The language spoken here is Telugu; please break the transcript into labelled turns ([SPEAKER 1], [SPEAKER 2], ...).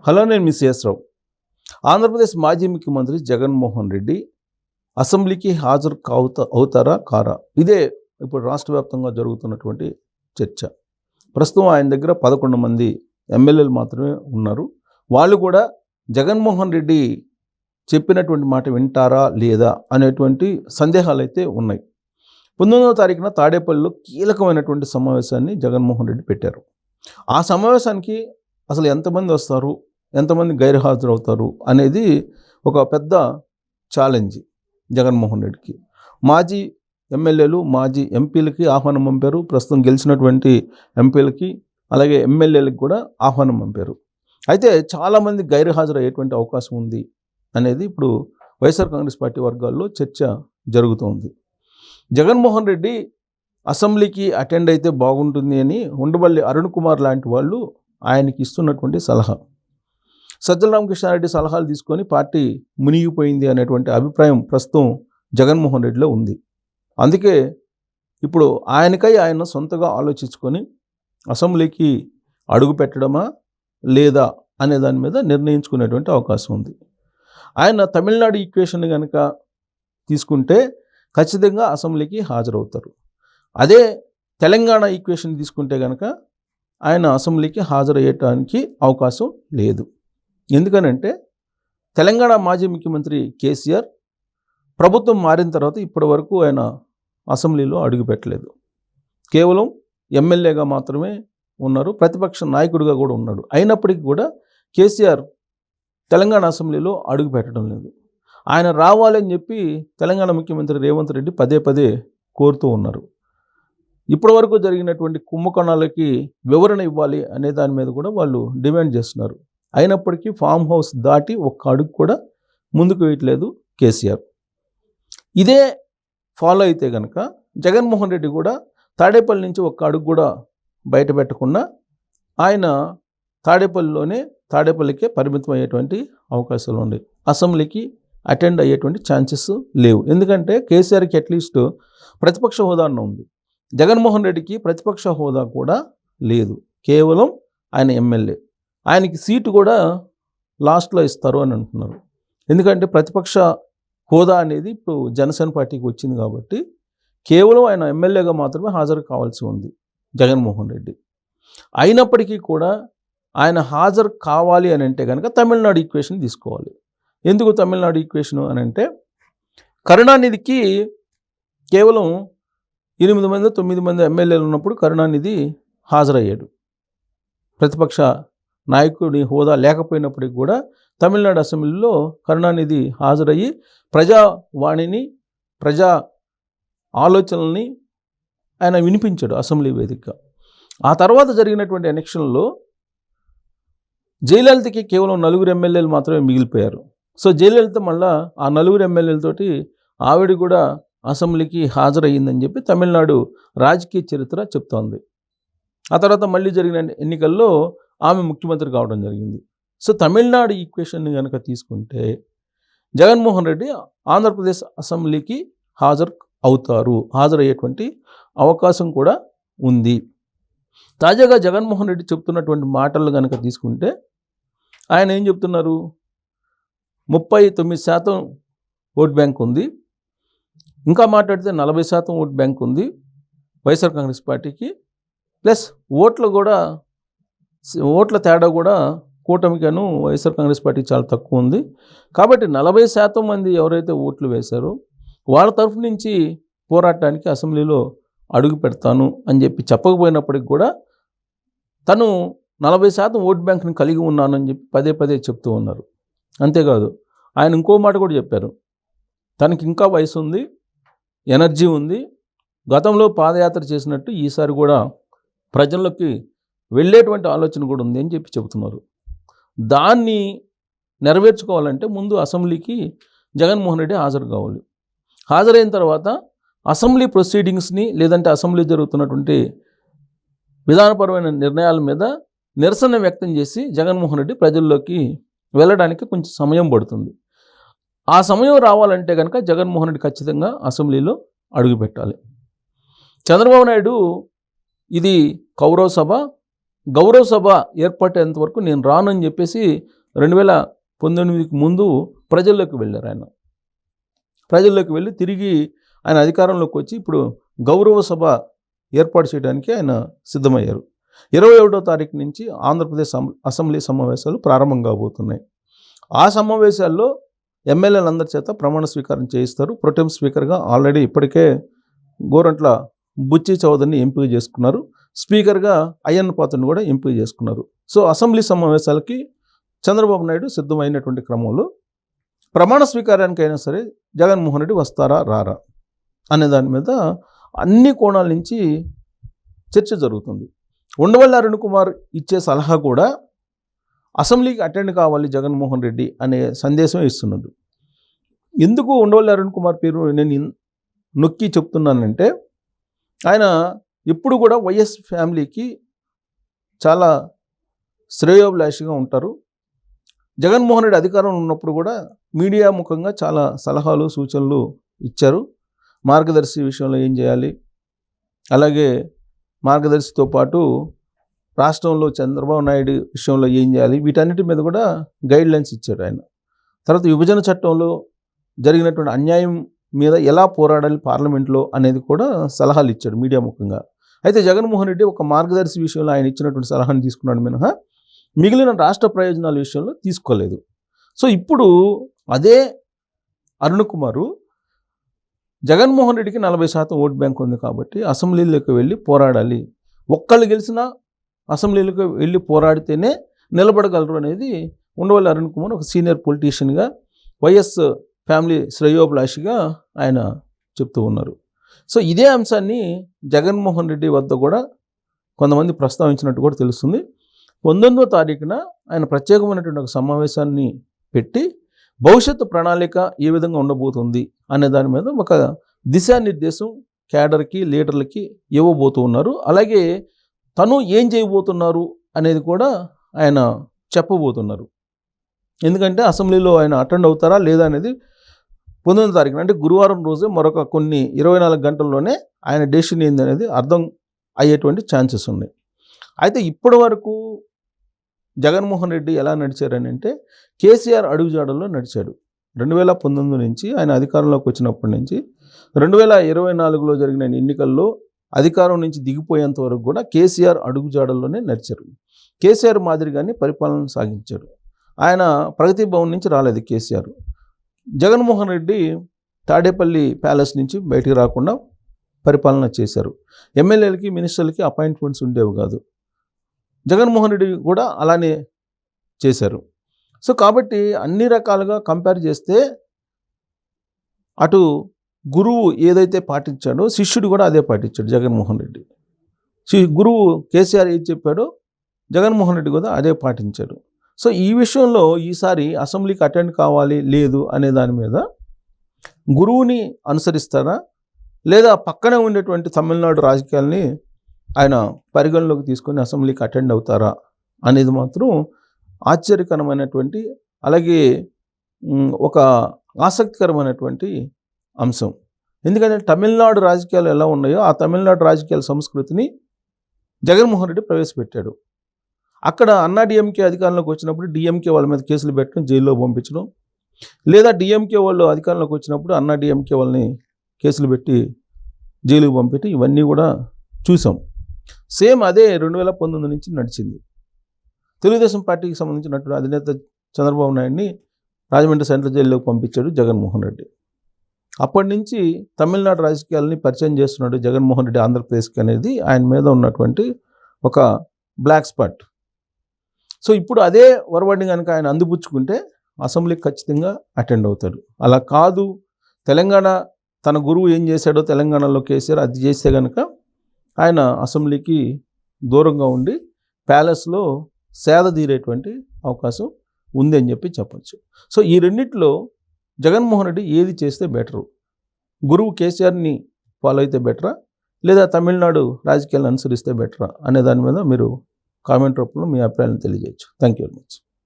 [SPEAKER 1] హలో, నేను మీ సిఎస్ రావు. ఆంధ్రప్రదేశ్ మాజీ ముఖ్యమంత్రి జగన్మోహన్ రెడ్డి అసెంబ్లీకి హాజరు అవుతారా కారా? ఇదే ఇప్పుడు రాష్ట్ర వ్యాప్తంగా జరుగుతున్నటువంటి చర్చ. ప్రస్తుతం ఆయన దగ్గర 11 మంది ఎమ్మెల్యేలు మాత్రమే ఉన్నారు. వాళ్ళు కూడా జగన్మోహన్ రెడ్డి చెప్పినటువంటి మాట వింటారా లేదా అనేటువంటి సందేహాలు అయితే ఉన్నాయి. 19వ తారీఖున తాడేపల్లిలో కీలకమైనటువంటి సమావేశాన్ని జగన్మోహన్ రెడ్డి పెట్టారు. ఆ సమావేశానికి అసలు ఎంతమంది వస్తారు, ఎంతమంది గైర్హాజరవుతారు అనేది ఒక పెద్ద ఛాలెంజ్ జగన్మోహన్ రెడ్డికి. మాజీ ఎమ్మెల్యేలు, మాజీ ఎంపీలకి ఆహ్వానం పంపారు. ప్రస్తుతం గెలిచినటువంటి ఎంపీలకి అలాగే ఎమ్మెల్యేలకు కూడా ఆహ్వానం పంపారు. అయితే చాలామంది గైర్హాజరయ్యేటువంటి అవకాశం ఉంది అనేది ఇప్పుడు వైఎస్ఆర్ కాంగ్రెస్ పార్టీ వర్గాల్లో చర్చ జరుగుతోంది. జగన్మోహన్ రెడ్డి అసెంబ్లీకి అటెండ్ అయితే బాగుంటుంది అని ఉండవల్లి అరుణ్ కుమార్ లాంటి వాళ్ళు ఆయనకి ఇస్తున్నటువంటి సలహా. సజ్జల రామకృష్ణారెడ్డి సలహాలు తీసుకొని పార్టీ మునిగిపోయింది అనేటువంటి అభిప్రాయం ప్రస్తుతం జగన్మోహన్ రెడ్డిలో ఉంది. అందుకే ఇప్పుడు ఆయనకై ఆయన సొంతగా ఆలోచించుకొని అసెంబ్లీకి అడుగు పెట్టడమా లేదా అనే దాని మీద నిర్ణయించుకునేటువంటి అవకాశం ఉంది. ఆయన తమిళనాడు ఈక్వేషన్ కనుక తీసుకుంటే ఖచ్చితంగా అసెంబ్లీకి హాజరవుతారు. అదే తెలంగాణ ఈక్వేషన్ తీసుకుంటే కనుక ఆయన అసెంబ్లీకి హాజరయ్యటానికి అవకాశం లేదు. ఎందుకనంటే తెలంగాణ మాజీ ముఖ్యమంత్రి కేసీఆర్ ప్రభుత్వం మారిన తర్వాత ఇప్పటి వరకు ఆయన అసెంబ్లీలో అడుగుపెట్టలేదు. కేవలం ఎమ్మెల్యేగా మాత్రమే ఉన్నారు, ప్రతిపక్ష నాయకుడిగా కూడా ఉన్నాడు. అయినప్పటికీ కూడా కేసీఆర్ తెలంగాణ అసెంబ్లీలో అడుగు పెట్టడం లేదు. ఆయన రావాలని చెప్పి తెలంగాణ ముఖ్యమంత్రి రేవంత్ రెడ్డి పదే పదే కోరుతూ ఉన్నారు. ఇప్పటి వరకు జరిగినటువంటి కుంభకోణాలకి వివరణ ఇవ్వాలి అనే దాని మీద కూడా వాళ్ళు డిమాండ్ చేస్తున్నారు. అయినప్పటికీ ఫామ్ హౌస్ దాటి ఒక్క అడుగు కూడా ముందుకు వేయట్లేదు కేసీఆర్. ఇదే ఫాలో అయితే కనుక జగన్మోహన్ రెడ్డి కూడా తాడేపల్లి నుంచి ఒక్క అడుగు కూడా బయట పెట్టకుండా ఆయన తాడేపల్లికే పరిమితం అయ్యేటువంటి అవకాశాలు ఉన్నాయి. అసెంబ్లీకి అటెండ్ అయ్యేటువంటి ఛాన్సెస్ లేవు. ఎందుకంటే కేసీఆర్కి అట్లీస్ట్ ప్రతిపక్ష హోదా ఉంది, జగన్మోహన్ రెడ్డికి ప్రతిపక్ష హోదా కూడా లేదు. కేవలం ఆయన ఎమ్మెల్యే. ఆయనకి సీటు కూడా లాస్ట్లో ఇస్తారు అని అంటున్నారు. ఎందుకంటే ప్రతిపక్ష హోదా అనేది ఇప్పుడు జనసేన పార్టీకి వచ్చింది కాబట్టి కేవలం ఆయన ఎమ్మెల్యేగా మాత్రమే హాజరు కావాల్సి ఉంది జగన్మోహన్ రెడ్డి. అయినప్పటికీ కూడా ఆయన హాజరు కావాలి అని అంటే కనుక తమిళనాడు ఈక్వేషన్ తీసుకోవాలి. ఎందుకు తమిళనాడు ఈక్వేషను అని అంటే కరుణానిధికి కేవలం 8 మంది 9 మంది ఎమ్మెల్యేలు ఉన్నప్పుడు కరుణానిధి హాజరయ్యాడు. ప్రతిపక్ష నాయకుడి హోదా లేకపోయినప్పటికీ కూడా తమిళనాడు అసెంబ్లీలో కరుణానిధి హాజరయ్యి ప్రజావాణిని, ప్రజా ఆలోచనల్ని ఆయన వినిపించాడు అసెంబ్లీ వేదికగా. ఆ తర్వాత జరిగినటువంటి ఎలక్షన్లో జయలలితకి కేవలం 4 ఎమ్మెల్యేలు మాత్రమే మిగిలిపోయారు. సో జయలలిత మళ్ళా ఆ 4 ఎమ్మెల్యేలతోటి ఆవిడ కూడా అసెంబ్లీకి హాజరయ్యిందని చెప్పి తమిళనాడు రాజకీయ చరిత్ర చెప్తోంది. ఆ తర్వాత మళ్ళీ జరిగిన ఎన్నికల్లో ఆమె ముఖ్యమంత్రి కావడం జరిగింది. సో తమిళనాడు ఈక్వేషన్ని కనుక తీసుకుంటే జగన్మోహన్ రెడ్డి ఆంధ్రప్రదేశ్ అసెంబ్లీకి హాజరయ్యేటువంటి అవకాశం కూడా ఉంది. తాజాగా జగన్మోహన్ రెడ్డి చెప్తున్నటువంటి మాటలు కనుక తీసుకుంటే ఆయన ఏం చెప్తున్నారు? 39% ఓట్ బ్యాంక్ ఉంది, ఇంకా మాట్లాడితే 40% ఓట్ బ్యాంక్ ఉంది వైఎస్ఆర్ కాంగ్రెస్ పార్టీకి. ప్లస్ ఓట్ల తేడా కూడా కూటమికను వైఎస్ఆర్ కాంగ్రెస్ పార్టీ చాలా తక్కువ ఉంది. కాబట్టి 40% మంది ఎవరైతే ఓట్లు వేశారో వాళ్ళ తరఫు నుంచి పోరాటానికి అసెంబ్లీలో అడుగు పెడతాను అని చెప్పి చెప్పకపోయినప్పటికి కూడా తను 40% ఓట్ బ్యాంక్ని కలిగి ఉన్నానని చెప్పి పదే పదే చెప్తూ ఉన్నారు. అంతేకాదు ఆయన ఇంకో మాట కూడా చెప్పారు. తనకి ఇంకా వయసు ఉంది, ఎనర్జీ ఉంది, గతంలో పాదయాత్ర చేసినట్టు ఈసారి కూడా ప్రజల్లోకి వెళ్ళేటువంటి ఆలోచన కూడా ఉంది అని చెప్పి చెబుతున్నారు. దాన్ని నెరవేర్చుకోవాలంటే ముందు అసెంబ్లీకి జగన్మోహన్ రెడ్డి హాజరు కావాలి. హాజరైన తర్వాత అసెంబ్లీ ప్రొసీడింగ్స్ని లేదంటే అసెంబ్లీ జరుగుతున్నటువంటి విధానపరమైన నిర్ణయాల మీద నిరసన వ్యక్తం చేసి జగన్మోహన్ రెడ్డి ప్రజల్లోకి వెళ్ళడానికి కొంచెం సమయం పడుతుంది. ఆ సమయం రావాలంటే కనుక జగన్మోహన్ రెడ్డి ఖచ్చితంగా అసెంబ్లీలో అడుగుపెట్టాలి. చంద్రబాబు నాయుడు ఇది గౌరవ సభ ఏర్పడేంత వరకు నేను రానని చెప్పేసి 2019కి ముందు ప్రజల్లోకి వెళ్ళారు ఆయన. ప్రజల్లోకి వెళ్ళి తిరిగి ఆయన అధికారంలోకి వచ్చి ఇప్పుడు గౌరవ సభ ఏర్పాటు చేయడానికి ఆయన సిద్ధమయ్యారు. 21వ తారీఖు నుంచి ఆంధ్రప్రదేశ్ అసెంబ్లీ సమావేశాలు ప్రారంభం కాబోతున్నాయి. ఆ సమావేశాల్లో ఎమ్మెల్యేలందరి చేత ప్రమాణ స్వీకారం చేయిస్తారు. ప్రొటెం స్పీకర్గా ఆల్రెడీ ఇప్పటికే గోరంట్ల బుచ్చి చౌదరిని ఎంపిక చేసుకున్నారు. స్పీకర్గా అయ్యన్న పాత్రను కూడా ఎంపిక చేసుకున్నారు. సో అసెంబ్లీ సమావేశాలకి చంద్రబాబు నాయుడు సిద్ధమైనటువంటి క్రమంలో ప్రమాణ స్వీకారానికైనా సరే జగన్మోహన్ రెడ్డి వస్తారా రారా అనే దాని మీద అన్ని కోణాల నుంచి చర్చ జరుగుతుంది. ఉండవల్లి అరుణ్ కుమార్ ఇచ్చే సలహా కూడా అసెంబ్లీకి అటెండ్ కావాలి జగన్మోహన్ రెడ్డి అనే సందేశం ఇస్తున్నాడు. ఎందుకు ఉండవల్లి అరుణ్ కుమార్ పేరు నేను నొక్కి చెప్తున్నానంటే ఆయన ఎప్పుడు కూడా వైఎస్ ఫ్యామిలీకి చాలా శ్రేయోభిలాషిగా ఉంటారు. జగన్మోహన్ రెడ్డి అధికారంలో ఉన్నప్పుడు కూడా మీడియా ముఖంగా చాలా సలహాలు సూచనలు ఇచ్చారు. మార్గదర్శి విషయంలో ఏం చేయాలి, అలాగే మార్గదర్శితో పాటు రాష్ట్రంలో చంద్రబాబు నాయుడు విషయంలో ఏం చేయాలి, వీటన్నిటి మీద కూడా గైడ్ లైన్స్ ఇచ్చాడు ఆయన. తర్వాత విభజన చట్టంలో జరిగినటువంటి అన్యాయం మీద ఎలా పోరాడాలి పార్లమెంట్లో అనేది కూడా సలహాలు ఇచ్చాడు మీడియా ముఖంగా. అయితే జగన్మోహన్ రెడ్డి ఒక మార్గదర్శి విషయంలో ఆయన ఇచ్చినటువంటి సలహాను తీసుకున్నాడు మినహా మిగిలిన రాష్ట్ర ప్రయోజనాల విషయంలో తీసుకోలేదు. సో ఇప్పుడు అదే అరుణ్ కుమారు జగన్మోహన్ రెడ్డికి 40% ఓట్ బ్యాంక్ ఉంది కాబట్టి అసెంబ్లీలోకి వెళ్ళి పోరాడాలి, ఒక్కళ్ళు గెలిచినా అసెంబ్లీలోకి వెళ్ళి పోరాడితేనే నిలబడగలరు అనేది ఉండవల్లి అరుణ్ కుమార్ ఒక సీనియర్ పొలిటీషియన్గా వైఎస్ ఫ్యామిలీ శ్రేయోభిలాషిగా ఆయన చెప్తూ ఉన్నారు. సో ఇదే అంశాన్ని జగన్మోహన్ రెడ్డి వద్ద కూడా కొంతమంది ప్రస్తావించినట్టు కూడా తెలుస్తుంది. 19వ తారీఖున ఆయన ప్రత్యేకమైనటువంటి ఒక సమావేశాన్ని పెట్టి భవిష్యత్తు ప్రణాళిక ఏ విధంగా ఉండబోతుంది అనే దాని మీద ఒక దిశానిర్దేశం క్యాడర్కి లీడర్లకి ఇవ్వబోతూ ఉన్నారు. అలాగే తను ఏం చేయబోతున్నారు అనేది కూడా ఆయన చెప్పబోతున్నారు. ఎందుకంటే అసెంబ్లీలో ఆయన అటెండ్ అవుతారా లేదా అనేది 19వ తారీఖున అంటే గురువారం రోజే మరొక కొన్ని 24 గంటల్లోనే ఆయన డెసిషన్ ఏంది అనేది అర్థం అయ్యేటువంటి ఛాన్సెస్ ఉన్నాయి. అయితే ఇప్పటి వరకు జగన్మోహన్ రెడ్డి ఎలా నడిచారని అంటే కేసీఆర్ అడుగుజాడల్లో నడిచాడు. 2019 నుంచి ఆయన అధికారంలోకి వచ్చినప్పటి నుంచి 2024లో జరిగిన ఎన్నికల్లో అధికారం నుంచి దిగిపోయేంత వరకు కూడా కేసీఆర్ అడుగుజాడల్లోనే నడిచారు. కేసీఆర్ మాదిరిగానే పరిపాలన సాగించాడు. ఆయన ప్రగతి భవన్ నుంచి రాలేదు కేసీఆర్. జగన్మోహన్ రెడ్డి తాడేపల్లి ప్యాలెస్ నుంచి బయటికి రాకుండా పరిపాలన చేశారు. ఎమ్మెల్యేలకి మినిస్టర్లకి అపాయింట్మెంట్స్ ఉండేవి కాదు. జగన్మోహన్ రెడ్డి కూడా అలానే చేశారు. సో కాబట్టి అన్ని రకాలుగా కంపేర్ చేస్తే అటు గురువు ఏదైతే పాటించాడో శిష్యుడు కూడా అదే పాటించాడు జగన్మోహన్ రెడ్డి. గురువు కేసీఆర్ ఏది చెప్పాడో జగన్మోహన్ రెడ్డి కూడా అదే పాటించాడు. సో ఈ విషయంలో ఈసారి అసెంబ్లీకి అటెండ్ కావాలి లేదు అనే దాని మీద గురువుని అనుసరిస్తారా లేదా పక్కనే ఉండేటువంటి తమిళనాడు రాజకీయాల్ని ఆయన పరిగణలోకి తీసుకొని అసెంబ్లీకి అటెండ్ అవుతారా అనేది మాత్రం ఆశ్చర్యకరమైనటువంటి అలాగే ఒక ఆసక్తికరమైనటువంటి అంశం. ఎందుకంటే తమిళనాడు రాజకీయాలు ఎలా ఉన్నాయో ఆ తమిళనాడు రాజకీయాల సంస్కృతిని జగన్మోహన్ రెడ్డి ప్రవేశపెట్టాడు. అక్కడ అన్నా డిఎంకే అధికారంలోకి వచ్చినప్పుడు డిఎంకే వాళ్ళ మీద కేసులు పెట్టడం, జైల్లో పంపించడం, లేదా డిఎంకే వాళ్ళు అధికారంలోకి వచ్చినప్పుడు అన్నా డిఎంకే వాళ్ళని కేసులు పెట్టి జైలుకు పంపెట్టి ఇవన్నీ కూడా చూసాం. సేమ్ అదే 2019 నుంచి నడిచింది. తెలుగుదేశం పార్టీకి సంబంధించినటువంటి అధినేత చంద్రబాబు నాయుడిని రాజమండ్రి సెంట్రల్ జైల్లోకి పంపించాడు జగన్మోహన్ రెడ్డి. అప్పటి నుంచి తమిళనాడు రాజకీయాలని పరిచయం చేస్తున్నాడు జగన్మోహన్ రెడ్డి ఆంధ్రప్రదేశ్కి అనేది ఆయన మీద ఉన్నటువంటి ఒక బ్లాక్ స్పాట్. సో ఇప్పుడు అదే వరవడిని కనుక ఆయన అందిపుచ్చుకుంటే అసెంబ్లీకి ఖచ్చితంగా అటెండ్ అవుతాడు. అలా కాదు తెలంగాణ తన గురువు ఏం చేశాడో తెలంగాణలో కేసీఆర్ అది చేస్తే కనుక ఆయన అసెంబ్లీకి దూరంగా ఉండి ప్యాలెస్లో సేద తీరేటువంటి అవకాశం ఉంది అని చెప్పచ్చు. సో ఈ రెండిట్లో జగన్మోహన్ రెడ్డి ఏది చేస్తే బెటరు, గురువు కేసీఆర్ని ఫాలో అయితే బెటరా లేదా తమిళనాడు రాజకీయాలను అనుసరిస్తే బెటరా అనే దాని మీద మీరు కామెంట్ రూపంలో మీ అభిప్రాయాలను తెలియజేయచ్చు. Thank you very much.